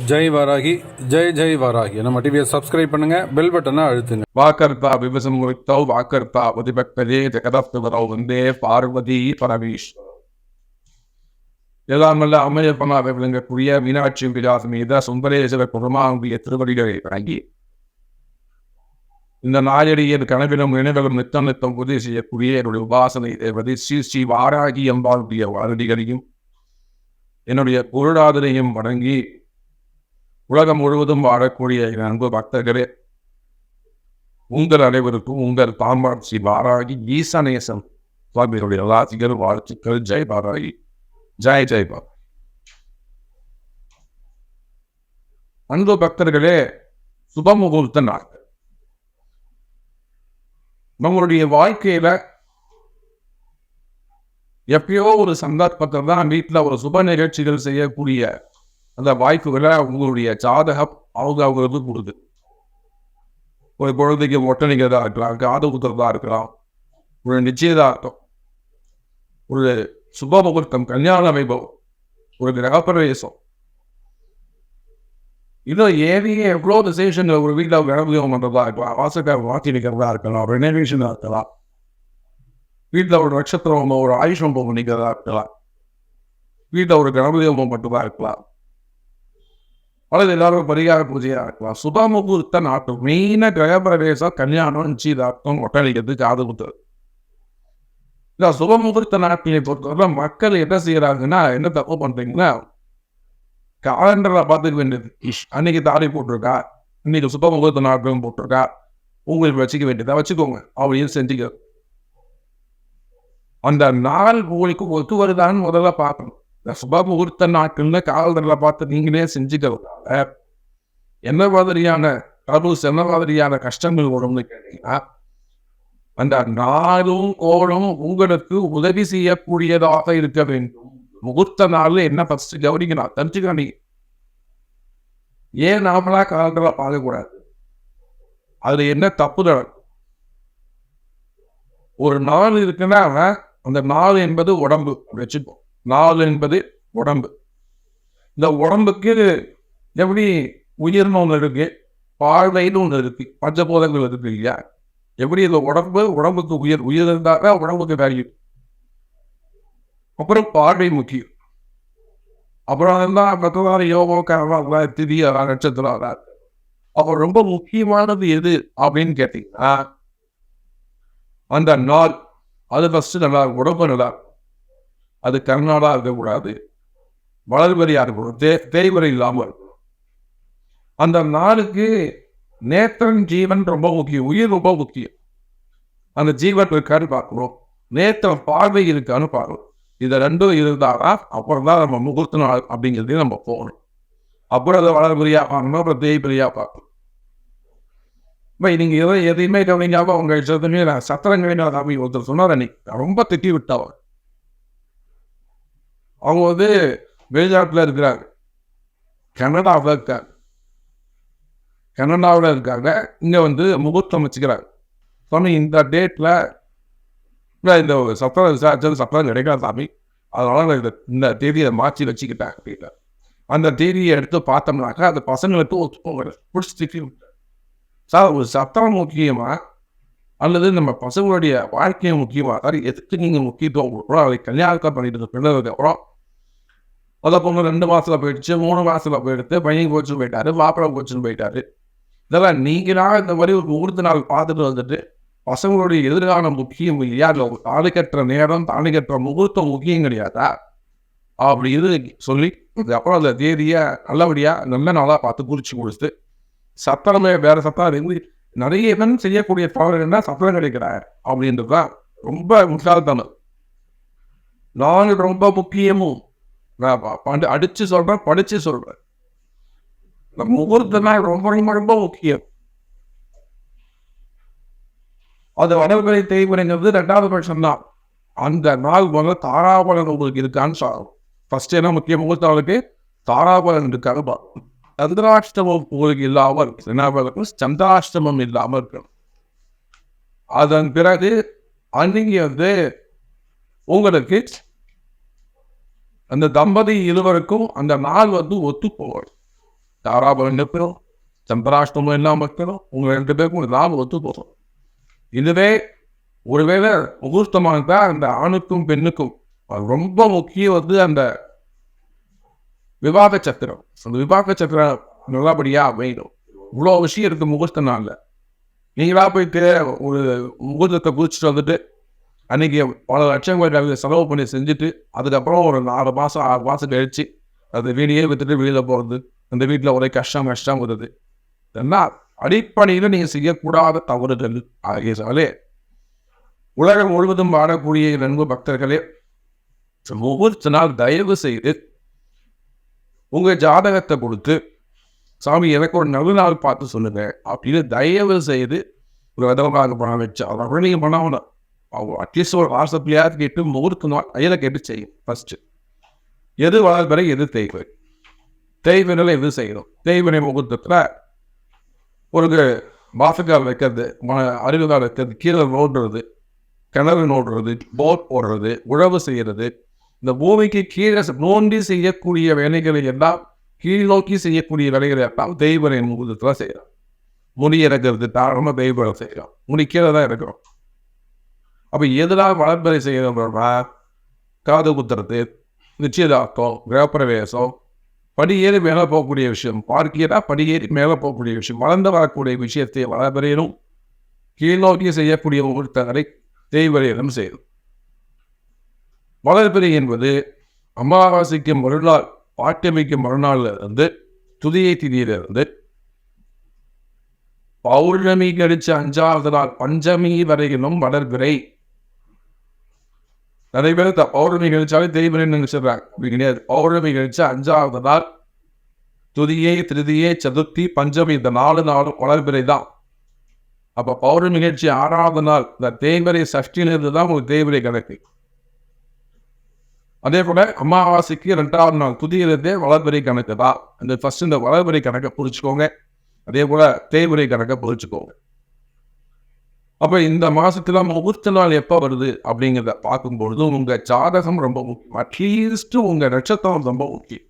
ஜெய் வாராகி, ஜெய் ஜெய் வாராகி. நம்ம டிவியை சப்ஸ்கிரைப் பண்ணுங்க, பெல் பட்டனை அழுத்துங்க. வாக்கர்த்தா விபசமுத்தௌ வாக்கர்த்தா உதிபக்ததே ஜெகதப்தவரௌ வந்தே பார்வதி பரமேஸ்வரர். எல்லாமல்ல அம்மையப்பனாக விளங்கக்கூடிய மீனாட்சி விலாசமீத சுந்தரேஸ்வர குருமாவுடைய திருவடிகளை வழங்கி இந்த நாயடியின் கனவிலும் நினைவிலும் நித்தம் நித்தம் உதவி செய்யக்கூடிய என்னுடைய உபாசனை தேவதை ஸ்ரீ ஸ்ரீ வாராகி அம்பாளுடைய வாரதிகளையும் என்னுடைய பொருளாதாரையும் வழங்கி உலகம் முழுவதும் வாழக்கூடிய என் அன்பு பக்தர்களே, உங்கள் அனைவருக்கும் உங்கள் பாம்பான் ஸ்ரீ வாராகி ஈசனேசன் சுவாமிகளுடைய ராசிகள் வாழ்த்துக்கள். ஜெய் வாராகி, ஜெய் ஜெய் பாபா. அன்பு பக்தர்களே, சுபமுகூர்த்த நாட்கள் நம்மளுடைய வாழ்க்கையில எப்பயோ ஒரு சந்தர்ப்பத்தில் தான் வீட்டில் ஒரு சுப நிகழ்ச்சிகள் செய்யக்கூடிய அந்த வாய்ப்புகளை உங்களுடைய ஜாதகம் அவங்களுக்கு கொடுக்குது. ஒரு குழந்தைக்கு ஒட்டணிக்கிறதா இருக்கலாம், காது குத்துறதா இருக்கலாம், ஒரு நிச்சயதார்த்தம், ஒரு சுப முகூர்த்தம், கல்யாண வைபவம், ஒரு கிரகப்பிரவேசம், இன்னும் ஏறிய எவ்வளோ விசேஷங்கள் ஒரு வீட்டில் கிரகவியம் பண்ணுறதா இருக்கலாம், வாசக்கார மாற்றி நிற்கிறதா இருக்கலாம், ரெனோவேஷனாக இருக்கலாம், வீட்டில் ஒரு நட்சத்திரம் ஒரு ஆயுஷம் பண்ணிக்கிறதா இருக்கலாம், வீட்டில் ஒரு கிரகவியம் மட்டும்தான் இருக்கலாம், அல்லது எல்லாரும் பரிகார பூஜையாக இருக்கலாம். சுப முகூர்த்த நாட்கள் மெயினாக கிரகப்பிரவேசம், கல்யாணம், நிச்சயதார்த்தம், ஒட்டணிக்கிறது, காது குத்துறது. இந்த சுப முகூர்த்த நாட்களை பொறுத்தவரை மக்கள் என்ன செய்யறாங்கன்னா, என்ன தப்பு பண்றீங்கன்னா, காலண்டரை பார்த்துக்க வேண்டியது, அன்னைக்கு தாலி போட்டிருக்கா, இன்னைக்கு சுப முகூர்த்த நாட்கள் போட்டிருக்கா, உங்களுக்கு வச்சுக்க வேண்டியதா வச்சுக்கோங்க அப்படின்னு செஞ்சுக்க. அந்த நாள் உங்களுக்கு ஒத்து வருதான்னு முதல்ல பார்க்கணும். இந்த சுப முகூர்த்த நாட்கள்ல காலண்டரில் பார்த்து நீங்களே செஞ்சுக்கிறதுனால என்ன மாதிரியான ட்ரபிள்ஸ், என்ன மாதிரியான கஷ்டங்கள் வரும்னு கேட்டீங்கன்னா, அந்த நாளும் கோளும் உங்களுக்கு உதவி செய்யக்கூடியதாக இருக்க வேண்டும். முகூர்த்த நாள் என்ன ஃபர்ஸ்ட் கவனிக்கணும், தெரிஞ்சுக்கணும். ஏன் நாமளா காலண்டரை பார்க்கக்கூடாது? அதுல என்ன தப்பு நடக்கும்? ஒரு நாள் இருக்குன்னா அந்த நாள் என்பது உடம்பு வச்சுப்போம். நாள் என்பது உடம்பு. இந்த உடம்புக்கு எப்படி உயிர்னு ஒன்று இருக்கு, பார்வைன்னு ஒன்று இருக்கு, பஞ்சபோதங்கள் இருக்கு இல்லையா? எப்படி இந்த உடம்புக்கு உயிர் இருந்தாக்க உடம்புக்கு வேல்யூ. அப்புறம் பார்வை முக்கியம். அப்புறம் தான் யோகா திதி நட்சத்திரம். அப்போ ரொம்ப முக்கியமானது எது அப்படின்னு கேட்டீங்கன்னா, அந்த நாள் அது ஃபர்ஸ்ட் நல்லா உடம்பு நல்லா இருக்கும். அது கர்நாடா இருக்கக்கூடாது, வளர்வரியா இருக்கணும், தேய்வரை இல்லாமல் இருக்கணும். அந்த நாளுக்கு நேத்திரன் ஜீவன் ரொம்ப முக்கியம், உயிர் ரொம்ப முக்கியம். அந்த ஜீவன் இருக்கான்னு பார்க்கணும், நேத்திரம் பார்வை இருக்கான்னு பார்க்கணும். இதை ரெண்டும் இருந்தாதான் அப்புறம் தான் நம்ம முகூர்த்த நாள் அப்படிங்கிறதையும் நம்ம போகணும். அப்புறம் அதை வளர்வரியா பார்க்கணும், அப்புறம் தேய்வரியா பார்க்கணும். இப்போ நீங்க எதையுமே கவனிக்காம அவங்க இஷ்டத்துமே சத்திரங்களின் சாமி ஒருத்தர் சொன்னார், அன்னைக்கு ரொம்ப திட்டி விட்டாங்க. அவங்க வெளிநாட்டில் இருக்கிறாங்க, கனடாவில் இருக்காங்க, இங்கே முகூர்த்தம் வச்சுக்கிறாங்க. சொன்ன இந்த டேட்டில் இந்த சத்திரம் விசாரிச்சது சத்திரம் கிடைக்காது சாமி, அதனால இந்த தேதியை மாற்றி வச்சுக்கிட்டாங்க அப்படின்னா, அந்த தேதியை எடுத்து பார்த்தோம்னாக்கா அந்த பசங்களுக்கு ஒத்துப்போங்க பிடிச்சி திட்டி விட்டாங்க. சார், ஒரு சத்திரம் முக்கியமா அல்லது நம்ம பசங்களுடைய வாழ்க்கையை முக்கியமா? சார், எதுக்கு நீங்கள் முக்கியத்துவம் கொடுக்குறோம்? அதை கல்யாணம் பண்ணிட்டு பிள்ளைகளுக்கு அப்புறம் அதை பொண்ணு 2 மாசத்துல போயிடுச்சு, 3 மாசத்துல போயிடுத்து, பையன் கோச்சுன்னு போயிட்டாரு, மாப்பிள்ளை கோச்சுன்னு போயிட்டாரு. இதெல்லாம் நீங்களா இந்த மாதிரி ஒரு முகூர்த்த நாள் பார்த்துட்டு வந்துட்டு பசங்களுடைய எதிர்காலம் முக்கியம் இல்லையா? இல்லை தாலி கட்டுற நேரம், தாலி கட்டுற முகூர்த்தம் முக்கியம் கிடையாதா அப்படி சொல்லி அப்புறம் அந்த தேதியை நல்லபடியா நல்ல நாளா பார்த்து குறிச்சு கொடுத்து சத்திரமே வேற சத்தம் நிறைய இவன் செய்யக்கூடிய தவறு என்ன, சத்திரம் கிடைக்கிறார் அப்படின்றதுதான் ரொம்ப முட்டாள்தனம். நான் ரொம்ப முக்கியமும் அடிச்சு சொல்றேன், படிச்சு சொல்றேன். முகூர்த்தம் ரொம்ப ரொம்ப ரொம்ப முக்கியம். அது வடவரை தேய்முறைங்கிறது 2வது பட்சம் தான். அந்த நாள் தாராபலன் உங்களுக்கு இருக்கான்னு சொல்லணும். ஃபர்ஸ்ட் என்ன முக்கிய முகூர்த்தவளுக்கு தாராபலன் இருக்கான்னு பார்க்கணும். சந்திராஷ்டமம் உங்களுக்கு இல்லாமல் இருக்கு, என்ன இருக்கும், சந்திராஷ்டமம் இல்லாமல் இருக்கணும். அதன் பிறகு அன்னைக்கு உங்களுக்கு அந்த தம்பதி இருவருக்கும் அந்த நாள் ஒத்து போகும். தாராபலம் இருக்கணும், சந்திராஷ்டமம் இல்லாமல் இருக்கணும். உங்கள் 2 பேருக்கும் ஒரு நாள் ஒத்து போகும். இதுவே ஒருவேளை முகூர்த்தமாக இருந்தால் அந்த ஆணுக்கும் பெண்ணுக்கும் அது ரொம்ப முக்கியம் அந்த விவாக சத்திரம். அந்த விவாக சத்திரம் நல்லபடியாக அமையணும். இவ்வளோ விஷயம் இருக்குது முகூர்த்த நாளில். நீங்களா போயிட்டு ஒரு முகூர்த்தத்தை குதிச்சுட்டு வந்துட்டு அன்றைக்கி பல லட்சங்கள் செலவு பண்ணி செஞ்சுட்டு அதுக்கப்புறம் ஒரு 4 மாதம் 6 மாதம் கழிச்சு அது வீடியே விற்றுட்டு வெளியில் போகிறது, அந்த வீட்டில் ஒரே கஷ்டம் வருது. இதெல்லாம் அடிப்படையில் நீங்கள் செய்யக்கூடாத தவறுகள் ஆகியதாலே உலகம் முழுவதும் வாழக்கூடிய நண்பு பக்தர்களே, முகூர்த்த நாள் தயவு செய்து உங்கள் ஜாதகத்தை கொடுத்து சாமி எனக்கு ஒரு நல்ல நாள் பார்த்து சொல்லுங்க அப்படின்னு தயவு செய்து ஒரு விதமாக பணம் வச்சு அதை நீங்கள் பண்ணணும். அட்லீஸ்ட் ஒரு வாட்ஸ்அப்லையாவது கேட்டு முகூர்த்த நாள் ஐயில கேட்டு செய்யும். ஃபர்ஸ்ட் எது வளர்பறை எது தேய்வினை எது செய்யணும். தேய்வினை முகூர்த்தத்தில் ஒரு வாசக்கால் வைக்கிறது, அருவிகால் வைக்கிறது, கீழே நோடுறது, கிணறு நோடுறது, போர் போடுறது, உழவு செய்கிறது, இந்த பூமிக்கு கீழே நோண்டி செய்யக்கூடிய வேலைகளை எல்லாம் கீழ் நோக்கி செய்யக்கூடிய வேலைகளை எல்லாம் தெய்வனை முகூர்த்தத்தில் செய்யலாம். முடி இறக்கிறது தாராளமாக தெய்வம் செய்யலாம். முடி கீழே தான் இருக்கிறோம். அப்போ எதெல்லாம் வளர்ப்பறை செய்யணும்னா காது குத்துறது, நிச்சயதார்த்தம், கிரகப்பிரவேசம், படியேறி மேலே போகக்கூடிய விஷயம், பார்க்கிறா படியேறி மேலே போகக்கூடிய விஷயம், வளர்ந்து வரக்கூடிய விஷயத்தை வளர்பறையிலும் கீழ் நோக்கி செய்யக்கூடிய முகூர்த்தங்களை தெய்வரையிலும் செய்யும். வளர்பிறை என்பது அமாவாசைக்கு மறுநாள் பாட்டமிக்கு மறுநாள்ல இருந்து துதியை திதியிலிருந்து பௌர்ணமி கழிச்சு 5வது நாள் பஞ்சமி வரையிலும் வளர்பிறை. நிறைய பேர் பௌர்ணமி கழிச்சாலே தெய்வரை நினைச்சிடுறாங்க. அப்படி கிடையாது. பௌர்ணமி கழிச்சு 5வது நாள் துதியை திருதியை சதுர்த்தி பஞ்சமி இந்த 4 நாளும் வளர்பிறை தான். அப்ப பௌர்ணமி கழிச்சு 6வது நாள் இந்த தேய்வரை சஷ்டியிலிருந்து தான் உங்களுக்கு தேய்வரை கணக்கு. அதே போல அமாவாசைக்கு 2வது நாள் துதியிலிருந்தே வளர்பிறை கணக்கு தான். இந்த ஃபர்ஸ்ட் இந்த வளர்பிறை கணக்கை புரிச்சுக்கோங்க. அதே போல தேய்வரை கணக்கை புரிச்சுக்கோங்க. அப்ப இந்த மாசத்துல முகூர்த்த நாள் எப்ப வருது அப்படிங்கிறத பார்க்கும்பொழுது உங்க ஜாதகம் ரொம்ப முக்கியம். அட்லீஸ்ட் உங்க நட்சத்திரம் ரொம்ப முக்கியம்.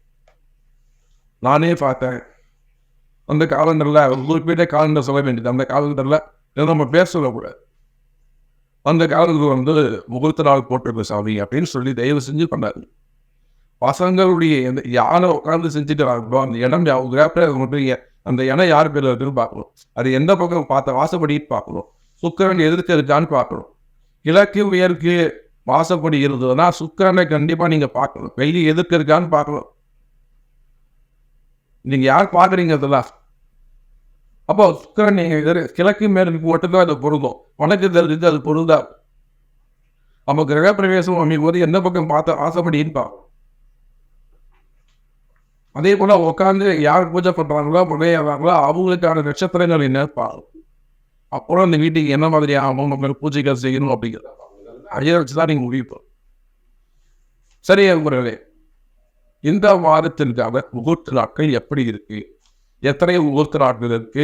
நானே பார்த்தேன் அந்த காலண்டர்ல குறிப்பிட்ட காலண்டர் சொல்ல வேண்டியது. அந்த காலண்டர்ல நம்ம பேர் சொல்லக்கூடாது. அந்த காலத்தில் முகூர்த்த நாள் போட்டிருக்க சாமி அப்படின்னு சொல்லி தயவு செஞ்சு பண்ணாரு. பசங்களுடைய யானை உட்காந்து செஞ்சுட்டு அந்த இடம் அந்த இடம் யார் பேர்ல இருக்குன்னு பார்க்கணும். அது எந்த பக்கம் பார்த்த வாசப்படின்னு பார்க்கணும். சுக்கிரன் எதிர்க்க இருக்கான்னு பார்க்கணும். கிழக்கு உயர்க்கு வாசப்படி இருந்ததுன்னா சுக்கிரனை கண்டிப்பா நீங்க பார்க்கணும். வெள்ளி எதிர்க்க இருக்கான்னு பார்க்கணும். நீங்க யார் பார்க்குறீங்க அதெல்லாம். அப்போ சுக்கிரன் நீங்க கிழக்கு மேற்கு மட்டும்தான் அது பொருந்தும். வடக்கு தெரிஞ்சு அது பொருந்தா. நம்ம கிரகப்பிரவேசம் அமைக்கும் போது எந்த பக்கம் பார்த்த வாசப்படின்னு பார்க்கணும். அதே போல உட்காந்து யார் பூஜை பண்றாங்களோ முறையாகிறாங்களோ அவங்களுக்கான நட்சத்திரங்கள் என்ன பார்க்கணும். அப்புறம் இந்த வீட்டுக்கு என்ன மாதிரி ஆகும் நம்ம பூஜைகள் செய்யணும் அப்படிங்கிறது ஐயா வச்சுதான் நீங்க முடிவு. சரியா முறையிலே இந்த வாரத்திற்காக முகூர்த்த நாட்கள் எப்படி இருக்கு, எத்தனை முகூர்த்த நாட்கள் இருக்கு,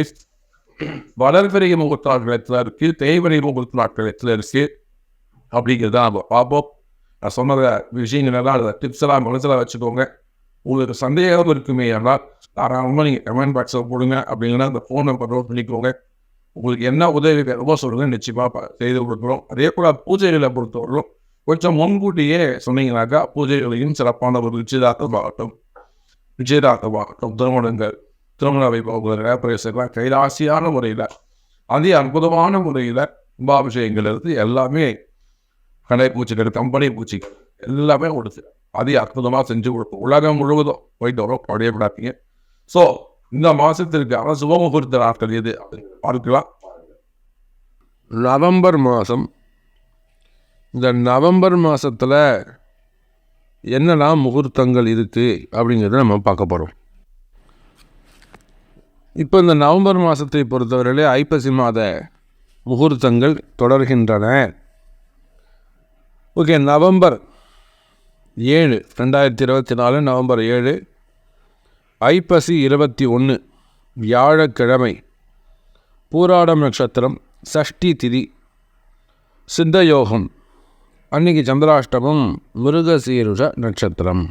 வளர்பிறை முகூர்த்த நாட்கள் எத்தனை இருக்கு, தேய்வரை முகூர்த்த நாட்கள் எத்தனை இருக்கு அப்படிங்கிறத நம்ம பார்ப்போம். நான் சொன்ன விஷயங்கள் எல்லாம் அதை டிப்ஸ் எல்லாம் மனசில் வச்சுக்கோங்க. உங்களுக்கு சந்தேகம் இருக்குமே ஆனால் தாராளமாக நீங்கள் கமெண்ட் பாக்ஸில் போடுங்க. அப்படிங்கன்னா அந்த ஃபோன் நம்பர் நோட் பண்ணிக்கோங்க. உங்களுக்கு என்ன உதவி வேணுமோ சொல்லுங்க, நிச்சயமாக செய்து கொடுக்குறோம். அதே போல் பூஜைகளை பொறுத்தவரைக்கும் கொஞ்சம் முன்கூட்டியே சொன்னீங்கன்னாக்கா பூஜைகளையும் சிறப்பான ஒரு நிச்சயதார்த்தமாகட்டும் திருமணங்கள், திருமண வைபவங்கள், பிரவேசங்கள் கைராசியான முறையில் அதே அற்புதமான முறையில் கும்பாபிஷேகங்கள் இருந்து எல்லாமே கடை பூச்சிகள், கம்பெனி பூச்சிகள் எல்லாமே கொடுத்து அதே அற்புதமாக செஞ்சு கொடுப்போம். உலகம் முழுவதும் போயிட்டு வரோம். படையப்படாதீங்க. ஸோ இந்த மாதத்திற்கான சுபமுகூர்த்த நாட்கள் எது பார்க்கலாம். நவம்பர் மாதம். இந்த நவம்பர் மாதத்தில் என்னெல்லாம் முகூர்த்தங்கள் இருக்குது அப்படிங்கிறத நம்ம பார்க்க போகிறோம். இப்போ இந்த நவம்பர் மாதத்தை பொறுத்தவரையிலே ஐப்பசி மாத முகூர்த்தங்கள் தொடர்கின்றன. ஓகே, நவம்பர் 7 2024 நவம்பர் 7 ஐப்பசி 21 வியாழக்கிழமை, பூராடம் நட்சத்திரம், சஷ்டி திதி, சித்தயோகம், அன்னைக்கு சந்திராஷ்டமம், மிருகசீருஷ நட்சத்திரம்.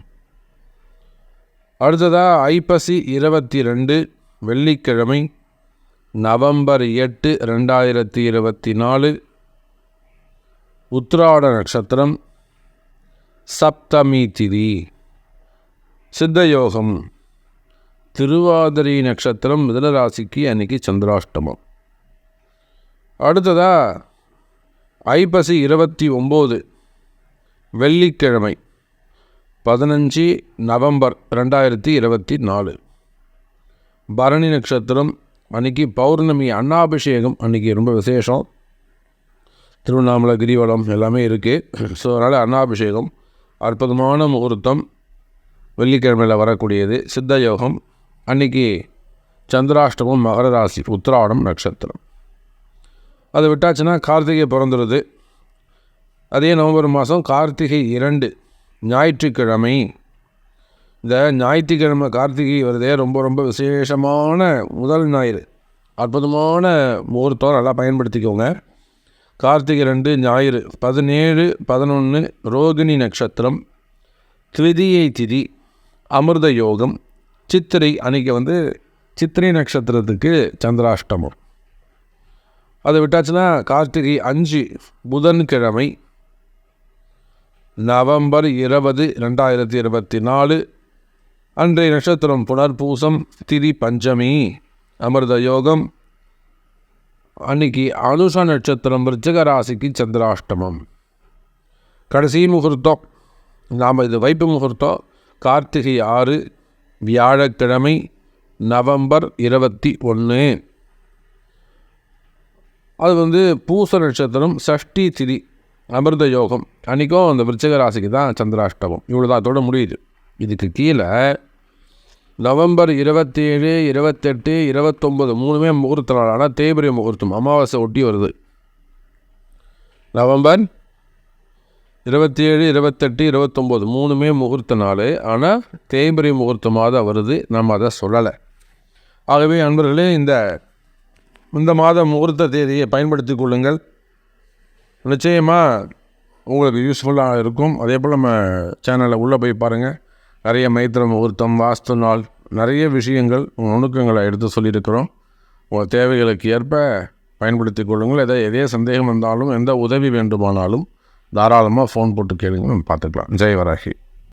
அடுத்ததாக ஐப்பசி 22 வெள்ளிக்கிழமை நவம்பர் 8, 2024 உத்திராட நட்சத்திரம், சப்தமி திதி, சித்தயோகம். திருவாதிரை நட்சத்திரம் மிதுன ராசிக்கு அன்னைக்கு சந்திராஷ்டமம். அடுத்ததாக ஐப்பசி 29 வெள்ளிக்கிழமை 15 நவம்பர் 2024 பரணி நட்சத்திரம். அன்றைக்கி பௌர்ணமி, அன்னாபிஷேகம் அன்றைக்கி ரொம்ப விசேஷம். திருவண்ணாமலை கிரிவலம் எல்லாமே இருக்குது. ஸோ அதனால் அன்னாபிஷேகம் அற்புதமான முகூர்த்தம், வெள்ளிக்கிழமையில் வரக்கூடியது. சித்த யோகம். அன்றைக்கி சந்திராஷ்டமம், மகர ராசி, உத்திராடம் நட்சத்திரம். அதை விட்டாச்சுன்னா கார்த்திகை பிறந்துடுது. அதே நவம்பர் மாதம் கார்த்திகை 2 ஞாயிற்றுக்கிழமை. இந்த ஞாயிற்றுக்கிழமை கார்த்திகை வருதே, ரொம்ப ரொம்ப விசேஷமான முதல் ஞாயிறு, அற்புதமான முகூர்த்தம், நல்லா பயன்படுத்திக்கோங்க. கார்த்திகை 2 ஞாயிறு 17, 11 ரோகிணி நட்சத்திரம், திரிதியை திதி, அமிர்த யோகம். சித்திரை அன்றைக்கி சித்திரை நட்சத்திரத்துக்கு சந்திராஷ்டமம். அதை விட்டாச்சுன்னா கார்த்திகை 5 புதன்கிழமை நவம்பர் 20, 2024 அன்றைய நட்சத்திரம் புனர்பூசம், திதி பஞ்சமி, அமிர்த யோகம். அன்னைக்கு அனுஷ நட்சத்திரம், விருச்சிக ராசிக்கு சந்திராஷ்டமம். கடைசி முகூர்த்தம் நாம் இது வைப்பு முகூர்த்தம் கார்த்திகை 6 வியாழக்கிழமை நவம்பர் 21. அது பூச நட்சத்திரம், சஷ்டி திதி, அமிர்த யோகம். அன்றைக்கும் அந்த விருச்சிக ராசிக்கு தான் சந்திராஷ்டமம். இவ்வளோ தான் அதோட முடியுது. இதுக்கு கீழே நவம்பர் 27, 28, 29 3மே முகூர்த்த நாள். ஆனால் தேய்பிரை முகூர்த்தம் அமாவாசை ஒட்டி வருது. நவம்பர் 27, 28, 29 3மே முகூர்த்த நாள். ஆனால் தேய்பிரை முகூர்த்தமாக தான் வருது. நம்ம அதை சொல்லலை. ஆகவே அன்பர்களே, இந்த மாத முகூர்த்த தேதியை பயன்படுத்தி கொள்ளுங்கள். நிச்சயமாக உங்களுக்கு யூஸ்ஃபுல்லாக இருக்கும். அதே போல் நம்ம சேனலில் உள்ளே போய் பாருங்கள். நிறைய மைத்திர முகூர்த்தம், வாஸ்து நாள், நிறைய விஷயங்கள், நுணுக்கங்களை எடுத்து சொல்லியிருக்கிறோம். உங்கள் தேவைகளுக்கு ஏற்ப பயன்படுத்தி கொள்ளுங்கள். எதே சந்தேகம் இருந்தாலும், எந்த உதவி வேண்டுமானாலும் தாராளமாக ஃபோன் போட்டு கேளுங்க, நம்ம பார்த்துக்கலாம். ஜெய் வராகி.